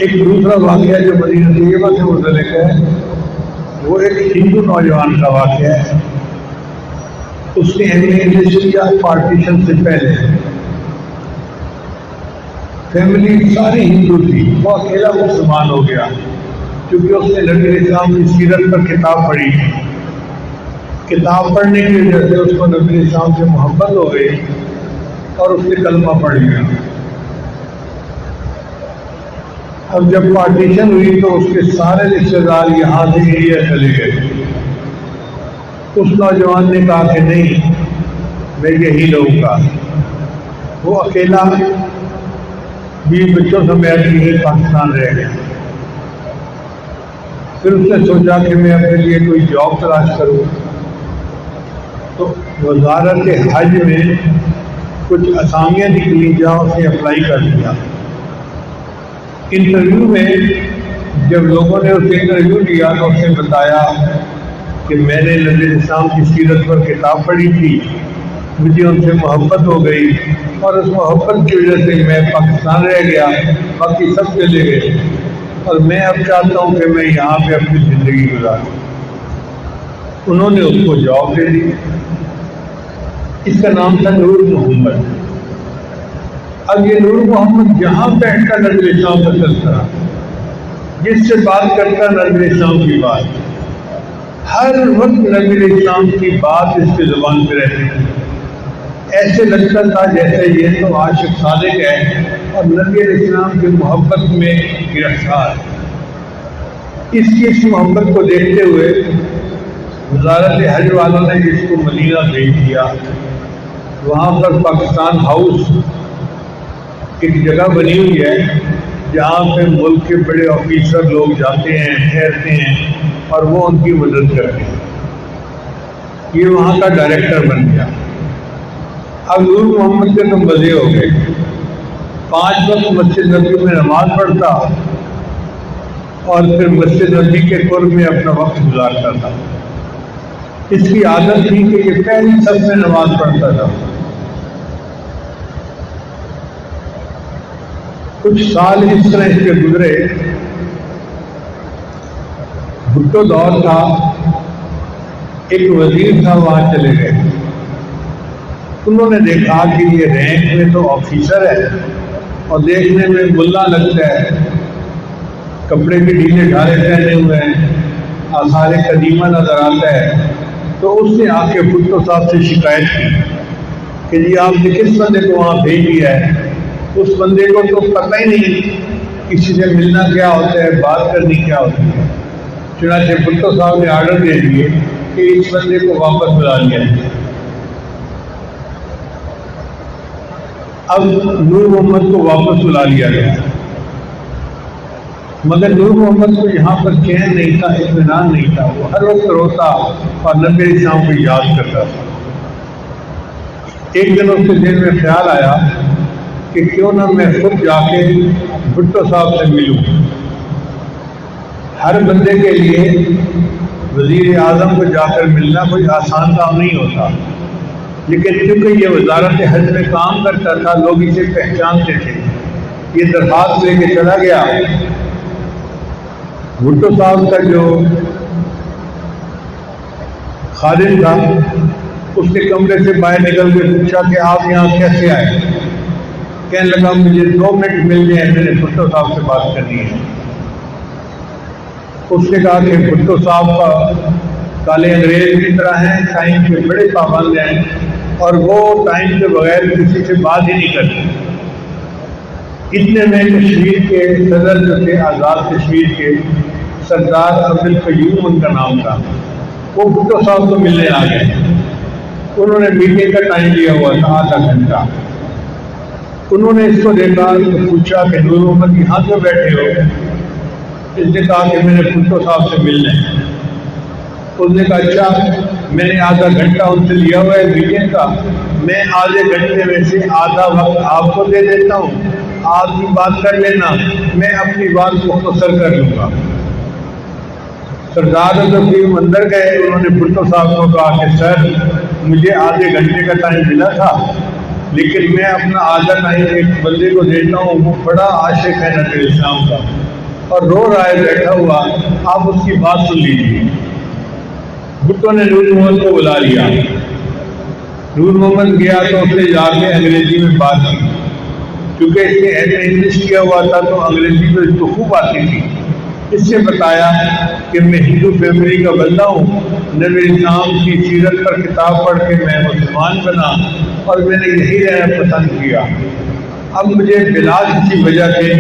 ایک دوسرا واقعہ جو مدینہ طیبہ سے متعلق ہے وہ ایک ہندو نوجوان کا واقعہ ہے. اس نے انگلش کیا پارٹیشن سے پہلے. فیملی ساری ہندو تھی، وہ اکیلا مسلمان ہو گیا کیونکہ اس نے نبی اسلام کی سیرت پر کتاب پڑھی تھی. کتاب پڑھنے کی وجہ سے اس کو نبی اسلام سے محبت ہو گئی اور اس نے کلمہ پڑھ لیا. اب جب پارٹیشن ہوئی تو اس کے سارے رشتے دار یہاں سے انڈیا چلے گئے. اس نوجوان نے کہا کہ نہیں، میں یہی رہوں گا. وہ اکیلا بیوی بچوں سمیت پاکستان رہ گیا. پھر اس نے سوچا کہ میں اپنے لیے کوئی جاب تلاش کروں. تو وزارت حج میں کچھ اسامیاں نکلی، جہاں اس نے اپلائی کر دیا. انٹرویو میں جب لوگوں نے اسے انٹرویو لیا تو اس نے بتایا کہ میں نے نبی اسلام کی سیرت پر کتاب پڑھی تھی، مجھے ان سے محبت ہو گئی اور اس محبت کی وجہ سے میں پاکستان رہ گیا، باقی سب چلے گئے اور میں اب چاہتا ہوں کہ میں یہاں پہ اپنی زندگی گزاروں. انہوں نے اس کو جاب دے دی. اس کا نام تھا نور محمد. اب یہ نور محمد جہاں بیٹھتا نبی اسلام کا تذکرہ، جس سے بات کرتا نبی اسلام کی بات، ہر وقت نبی اسلام کی بات اس کی زبان پہ رہتی تھی. ایسے لگتا تھا جیسے یہ تو عاشق صادق ہے اور نبی اسلام کی محبت میں گرفتار. اس کی اس محبت کو دیکھتے ہوئے وزارت حج والوں نے اس کو مدینہ بھیج دیا. وہاں پر پاکستان ہاؤس ایک جگہ بنی ہوئی ہے جہاں پہ ملک کے بڑے آفیسر لوگ جاتے ہیں، ٹھہرتے ہیں اور وہ ان کی مدد کرتے ہیں. یہ وہاں کا ڈائریکٹر بن گیا. اب نور محمد کے تو مزے ہو گئے. 5 وقت مسجد نبی میں نماز پڑھتا اور پھر مسجد نبی کے قرب میں اپنا وقت گزارتا تھا. اس کی عادت تھی کہ یہ پہلی صف میں نماز پڑھتا تھا. کچھ سال اس طرح اس کے گزرے. بھٹو دور تھا، ایک وزیر تھا، وہاں چلے گئے. انہوں نے دیکھا کہ یہ رینک میں تو آفیسر ہے اور دیکھنے میں ملا لگتا ہے، کپڑے بھی ڈھیلے ڈھالے پہنے ہوئے ہیں، آثار قدیمہ نظر آتا ہے. تو اس نے آ کے بھٹو صاحب سے شکایت کی کہ جی آپ نے کس بندے کو وہاں بھیج دیا ہے؟ اس بندے کو تو پتہ ہی نہیں کسی سے ملنا کیا ہوتا ہے، بات کرنی کیا ہوتی ہے. چنانچہ بھٹو صاحب نے آرڈر دے دیے کہ اس بندے کو واپس بلا لیا جائے. اب نور محمد کو واپس بلا لیا گیا، مگر نور محمد کو یہاں پر چین نہیں تھا، اطمینان نہیں تھا. وہ ہر وقت روتا اور نبی اسلام کو یاد کرتا تھا. ایک دن اس کے دل میں خیال آیا کہ کیوں نہ میں خود جا کے بھٹو صاحب سے ملوں. ہر بندے کے لیے وزیر اعظم کو جا کر ملنا کوئی آسان کام نہیں ہوتا، لیکن کیونکہ یہ وزارت حج میں کام کرتا تھا، لوگ اسے پہچانتے تھے. یہ درخواست لے کے چلا گیا. بھٹو صاحب کا جو خادم تھا اس نے کمرے سے باہر نکل کے پوچھا کہ آپ یہاں کیسے آئے؟ کہنے لگا مجھے 2 منٹ مل جائیں، میں نے بھٹو صاحب سے بات کرنی ہے. اس نے کہا کہ بھٹو صاحب کا کالے انگریز کی طرح ہیں، ٹائم کے بڑے پابند ہیں اور وہ ٹائم کے بغیر کسی سے بات ہی نہیں کرتے. اتنے میں کشمیر کے صدر جو تھے، آزاد کشمیر کے سردار عبدالقیوم ان کا نام تھا، وہ بھٹو صاحب کو ملنے آ گئے. انہوں نے میٹنگ کا ٹائم لیا ہوا تھا آدھا گھنٹہ. انہوں نے اس کو دیکھا تو پوچھا کہ نور محمد یہاں کیوں بیٹھے ہو؟ اس نے کہا کہ میں نے بھٹو صاحب سے ملنا ہے. اس نے کہا اچھا، میں نے آدھا گھنٹہ ان سے لیا ہوا ہے میٹنگ کا، میں آدھے گھنٹے میں سے آدھا وقت آپ کو دے دیتا ہوں، آپ کی بات کر لینا، میں اپنی بات کو مختصر کر لوں گا. سردار عبدالقیوم اندر گئے. انہوں نے بھٹو صاحب کو کہا کہ سر مجھے آدھے گھنٹے کا ٹائم ملا تھا، لیکن میں اپنا آدھا ٹائم ایک بندے کو دیتا ہوں، وہ بڑا عاشق ہے نبی اسلام کا، اور رو رہا ہے بیٹھا ہوا، آپ اس کی بات سن لیجیے۔ بھٹو نے نور محمد کو بلا لیا۔ نور محمد گیا تو اس نے جا کے انگریزی میں بات کی، کیونکہ اس نے ایسے انگلش کیا ہوا تھا تو انگریزی تو اس کو خوب آتی تھی۔ اس سے بتایا کہ میں ہندو فیملی کا بندہ ہوں، نبی اسلام کی سیرت پر کتاب پڑھ کے میں مسلمان بنا اور میں نے یہی رہنا پسند کیا۔ اب مجھے بلا کسی وجہ سے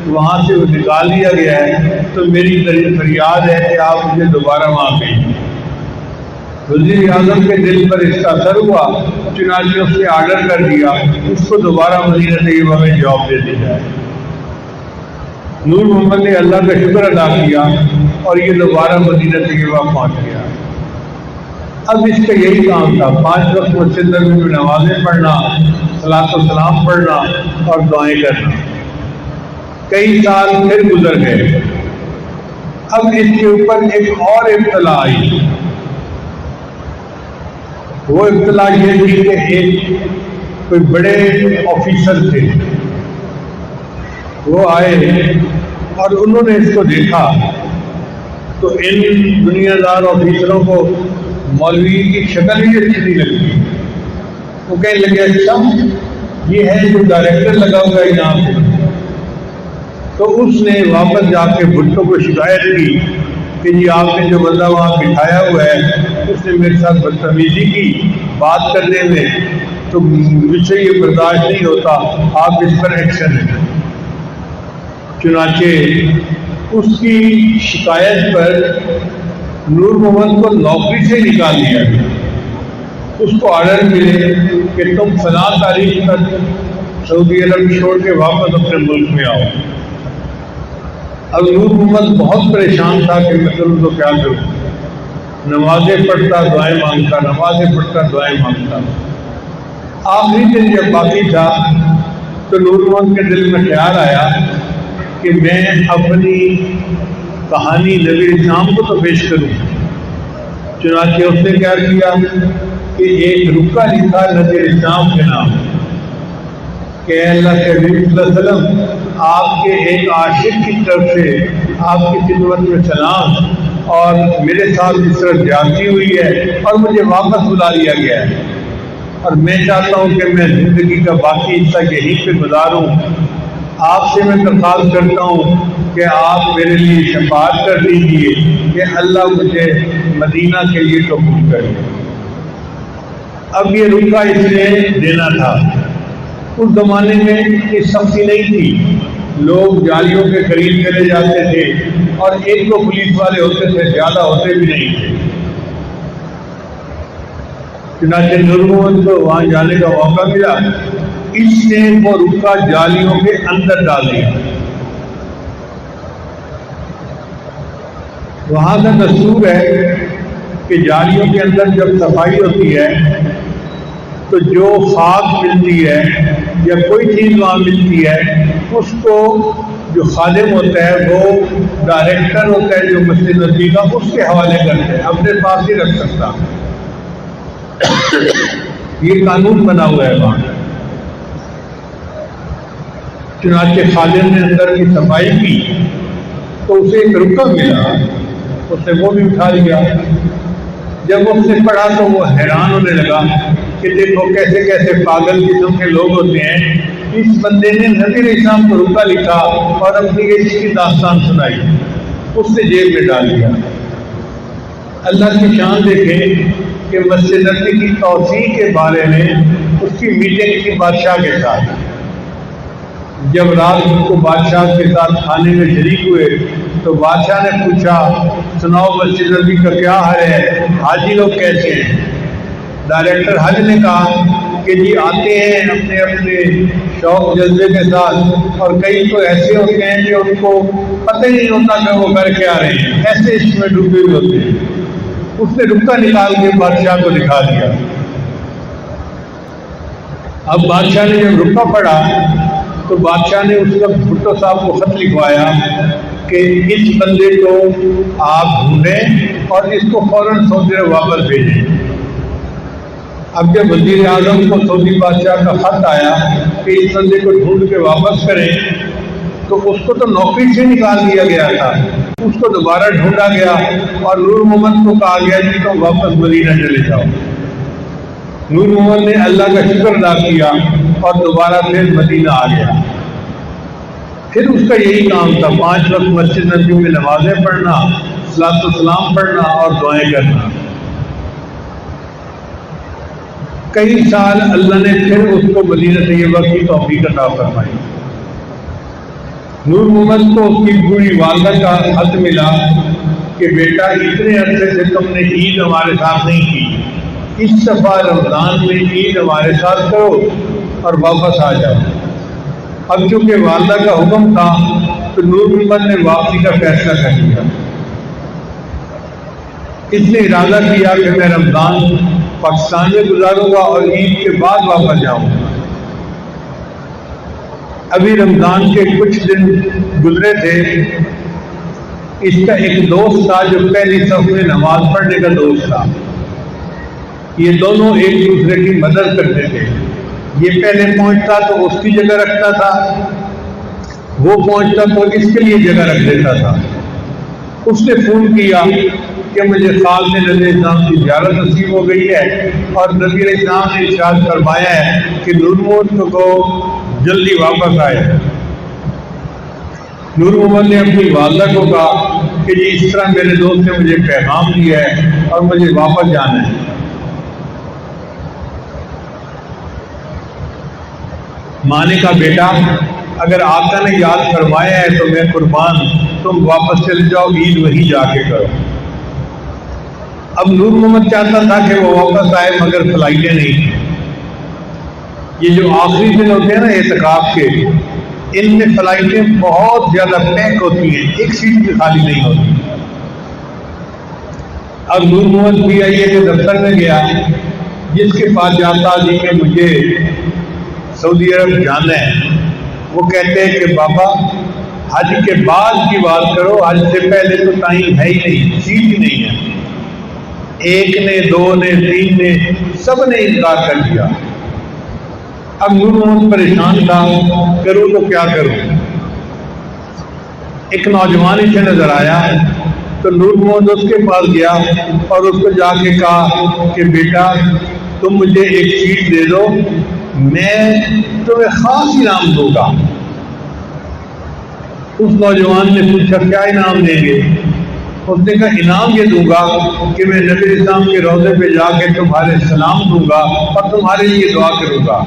وہاں سے نکال دیا گیا ہے، تو میری فریاد ہے کہ آپ مجھے دوبارہ وہاں بھیجیں۔ وزیر اعظم کے دل پر اس کا اثر ہوا، چنانچہ اس نے آرڈر کر دیا اس کو دوبارہ مدینہ طیبہ میں جاب دے دی جائے۔ نور محمد نے اللہ کا شکر ادا کیا اور یہ دوبارہ مدینہ طیبہ پہنچ گیا۔ اب اس کا یہی کام تھا، 5 وقت مسجد نبوی میں نمازیں پڑھنا، صلاۃ و سلام پڑھنا اور دعائیں کرنا۔ کئی سال پھر گزر گئے۔ اب اس کے اوپر ایک اور ابتلا آئی۔ وہ ابتلا یہ تھی کہ ایک کوئی بڑے آفیسر تھے، وہ آئے اور انہوں نے اس کو دیکھا تو ان دنیا دار آفیسروں کو مولوی کی شکل ہی اچھی نہیں لگتی۔ وہ کہنے لگے اچھا یہ ہے جو ڈائریکٹر لگا ہوا ہے یہاں پہ۔ تو اس نے واپس جا کے بھٹو کو شکایت کی کہ جی آپ نے جو بندہ وہاں بٹھایا ہوا ہے اس نے میرے ساتھ بدتمیزی کی بات کرنے میں، تو مجھ سے یہ برداشت نہیں ہوتا، آپ اس پر ایکشن لیں۔ چنانچہ اس کی شکایت پر نور محمد کو نوکری سے نکال دیا گیا۔ اس کو آرڈر ملے کہ تم فلاں تاریخ تک سعودی عرب چھوڑ کے واپس اپنے ملک میں آؤ۔ اب نور محمد بہت پریشان تھا کہ میں کروں تو کیا کروں، نمازیں پڑھتا دعائیں مانگتا، نمازیں پڑھتا دعائیں مانگتا۔ آخری دن جب باقی تھا تو نور محمد کے دل میں خیال آیا کہ میں اپنی کہانی نبی اسلام کو تو پیش کروں۔ چنانچہ اس نے کیا کیا کہ ایک رکا لکھا نبی اسلام کے نام کہ اللہ کے نبی صلی اللہ علیہ وسلم آپ کے ایک عاشق کی طرف سے آپ کی خدمت میں سلام، اور میرے ساتھ اس طرح زیادتی ہوئی ہے اور مجھے واپس بلا لیا گیا ہے، اور میں چاہتا ہوں کہ میں زندگی کا باقی حصہ یہیں پہ گزاروں۔ آپ سے میں درخواست کرتا ہوں کہ آپ میرے لیے شفاعت کر دیجیے کہ اللہ مجھے مدینہ کے لیے قبول کرے۔ اب یہ رکا اس نے دینا تھا۔ اس زمانے میں یہ سختی نہیں تھی، لوگ جالیوں کے قریب چلے جاتے تھے اور ایک دو پولیس والے ہوتے تھے، زیادہ ہوتے بھی نہیں تھے۔ چنانچہ نور محمد کو وہاں جانے کا موقع ملا، اس نے وہ رکا جالیوں کے اندر ڈال دیا۔ وہاں کا دستور ہے کہ جالیوں کے اندر جب صفائی ہوتی ہے تو جو خاک ملتی ہے یا کوئی چیز وہاں ملتی ہے اس کو جو خادم ہوتا ہے وہ ڈائریکٹر ہوتا ہے جو مسجد نبوی کا، اس کے حوالے کرتے ہیں، اپنے پاس ہی رکھ سکتا۔ یہ قانون بنا ہوا ہے وہاں۔ چنانچہ خادم نے اندر کی صفائی کی تو اسے ایک رکا ملا، اس نے وہ بھی اٹھا لیا۔ جب اس نے پڑھا تو وہ حیران ہونے لگا کہ دیکھو کیسے کیسے پاگل قسم کے لوگ ہوتے ہیں۔ اس بندے نے نبی علیہ السلام کو رکا لکھا اور اپنی عشق کی داستان سنائی، اس نے جیب میں ڈال دیا۔ اللہ کی شان دیکھیں کہ مسجد نبوی کی توسیع کے بارے میں اس کی میٹنگ کی بادشاہ کے ساتھ۔ جب رات کو بادشاہ کے ساتھ کھانے میں شریک ہوئے تو بادشاہ نے پوچھا سناؤ مسجد نبوی کا کیا حال ہے، حاجی لوگ کیسے ہیں؟ ڈائریکٹر حج نے کہا کہ جی آتے ہیں اپنے اپنے شوق جذبے کے ساتھ، اور کئی تو ایسے ہوتے ہیں کہ ان کو پتہ ہی نہیں ہوتا کہ وہ کر کے آ رہے ہیں، ایسے عشق میں ڈوبے ہوئے ہوتے ہیں۔ اس نے رکا نکال کے بادشاہ کو دکھا دیا۔ اب بادشاہ نے جب رکا پڑھا تو بادشاہ نے اس وقت بھٹو صاحب کو خط لکھوایا کہ اس بندے کو آپ ڈھونڈیں اور اس کو فوراً سعودی عرب واپس بھیجیں۔ اب جب وزیر اعظم کو سعودی بادشاہ کا خط آیا کہ اس بندے کو ڈھونڈ کے واپس کریں تو اس کو تو نوکری سے نکال دیا گیا تھا، اس کو دوبارہ ڈھونڈا گیا اور نور محمد کو کہا گیا کہ تم واپس مدینہ چلے جاؤ۔ نور محمد نے اللہ کا شکر ادا کیا اور دوبارہ پھر مدینہ آ گیا۔ پھر اس کا یہی کام تھا، 5 وقت مسجد نبی میں نمازیں پڑھنا، صلاۃ و سلام پڑھنا اور دعائیں کرنا۔ کئی سال اللہ نے پھر اس کو مدینہ طیبہ کی توفیق عطا فرمائی۔ نور محمد کو اس کی بوڑھی والدہ کا خط ملا کہ بیٹا اتنے عرصے سے تم نے عید ہمارے ساتھ نہیں کی، اس دفعہ رمضان میں عید ہمارے ساتھ کرو اور واپس آ جاؤ۔ اب چونکہ والدہ کا حکم تھا تو نور محمد نے واپسی کا فیصلہ کر لیا۔ اس نے ارادہ کیا کہ میں رمضان پاکستان میں گزاروں گا اور عید کے بعد واپس جاؤں گا۔ ابھی رمضان کے کچھ دن گزرے تھے، اس کا ایک دوست تھا جو پہلی صف میں نماز پڑھنے کا دوست تھا۔ یہ دونوں ایک دوسرے کی مدد کرتے تھے، یہ پہلے پہنچتا تو اس کی جگہ رکھتا تھا، وہ پہنچتا تو اس کے لیے جگہ رکھ دیتا تھا۔ اس نے فون کیا کہ مجھے خالد نبی علیہ السلام کی زیارت نصیب ہو گئی ہے اور نبی علیہ السلام نے ارشاد فرمایا ہے کہ نور محمد کو جلدی واپس آئے۔ نور محمد نے اپنی والدہ کو کہا کہ جی اس طرح میرے دوست نے مجھے پیغام دیا ہے اور مجھے واپس جانا ہے۔ ماں نے کہا بیٹا اگر آقا نے یاد فرمایا ہے تو میں قربان، تم واپس چلے جاؤ، عید وہیں جا کے کرو۔ اب نور محمد چاہتا تھا کہ وہ واپس آئے مگر فلائٹیں نہیں تھیں۔ یہ جو آخری دن ہوتے ہیں نا اعتکاف کے، ان میں فلائٹیں بہت زیادہ پیک ہوتی ہیں، ایک سیٹ بھی خالی نہیں ہوتی۔ اب نور محمد بھی آئیے کے دفتر میں گیا، جس کے پاس جاتا جی کہ مجھے سعودی عرب جانا ہے، وہ کہتے ہیں کہ بابا حج کے بعد کی بات کرو، حج سے پہلے تو ٹائم ہے ہی نہیں، سیٹ ہی نہیں ہے۔ ایک نے، 2 نے، 3 نے، سب نے انکار کر دیا۔ اب نور محمد پریشان تھا، کروں تو کیا کروں۔ ایک نوجوان اسے نظر آیا تو نور محمد اس کے پاس گیا اور اس کو جا کے کہا کہ بیٹا تم مجھے ایک سیٹ دے دو، میں تمہیں خاص انعام دوں گا۔ اس نوجوان نے پوچھا کیا انعام دیں گے؟ اس نے کہا انعام یہ دوں گا کہ میں نبی علیہ السلام کے روضے پہ جا کے تمہارے سلام دوں گا اور تمہارے لیے دعا کروں گا۔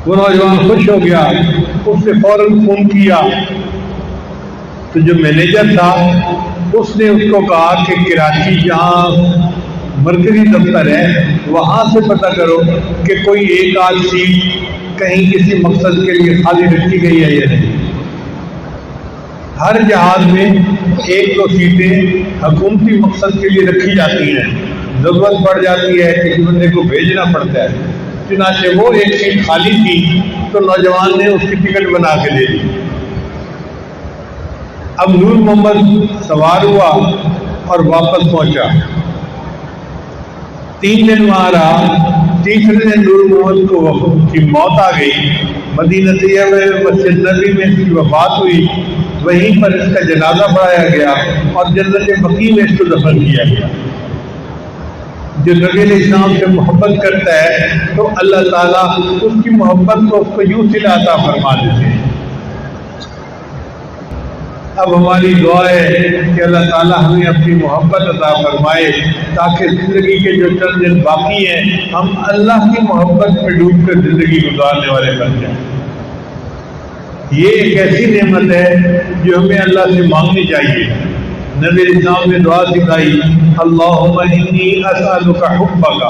وہ نوجوان خوش ہو گیا، اس نے فوراً فون کیا تو جو مینیجر تھا اس نے اس کو کہا کہ کراچی جہاں مرکزی دفتر ہے وہاں سے پتہ کرو کہ کوئی ایک آدھ سیٹ کہیں کسی مقصد کے لیے خالی رکھی گئی ہے یا نہیں۔ ہر جہاز میں 1-2 سیٹیں حکومتی مقصد کے لیے رکھی جاتی ہیں، ضرورت پڑ جاتی ہے کسی بندے کو بھیجنا پڑتا ہے۔ چنانچہ وہ ایک سیٹ خالی تھی تو نوجوان نے اس کی ٹکٹ بنا کے دے دی۔ اب نور محمد سوار ہوا اور واپس پہنچا، 3 دن وہاں رہا۔ تیسرے دن نور محمد کو کی موت آ گئی، مدینہ طیبہ میں مسجد نبی میں اس کی وفات ہوئی، وہیں پر اس کا جنازہ پڑھایا گیا اور جنت بقیع میں اس کو دفن کیا گیا۔ جو نبی علیہ السلام سے محبت کرتا ہے تو اللہ تعالیٰ اس کی محبت کو اس کو یوں صلہ عطا فرما دیتے ہیں۔ اب ہماری دعا ہے کہ اللہ تعالیٰ ہمیں اپنی محبت عطا فرمائے تاکہ زندگی کے جو چند دن باقی ہیں ہم اللہ کی محبت میں ڈوب کر زندگی گزارنے والے بن جائیں۔ یہ ایک ایسی نعمت ہے جو ہمیں اللہ سے مانگنی چاہیے۔ نبی علیہ السلام نے دعا سکھائی، اللہم انی اسألک حبک،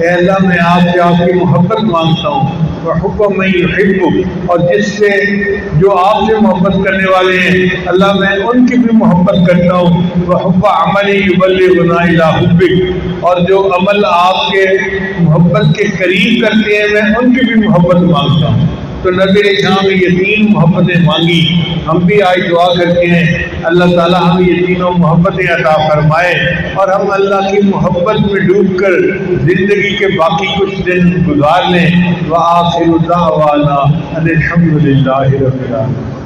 اے اللہ میں آپ سے آپ کی محبت مانگتا ہوں، وحب من یحبک، اور جس سے جو آپ سے محبت کرنے والے ہیں اللہ میں ان کی بھی محبت کرتا ہوں، وحب عمل یبلغنا الی حبک، اور جو عمل آپ کے محبت کے قریب کرتے ہیں میں ان کی بھی محبت مانگتا ہوں۔ تو نبی علیہ السلام نے یہ تین محبتیں مانگی. ہم بھی آج دعا کرتے ہیں اللہ تعالیٰ ہمیں یہ تینوں محبتیں عطا فرمائے اور ہم اللہ کی محبت میں ڈوب کر زندگی کے باقی کچھ دن گزار لیں. وآخر دعوانا ان الحمد للہ رب العالمین.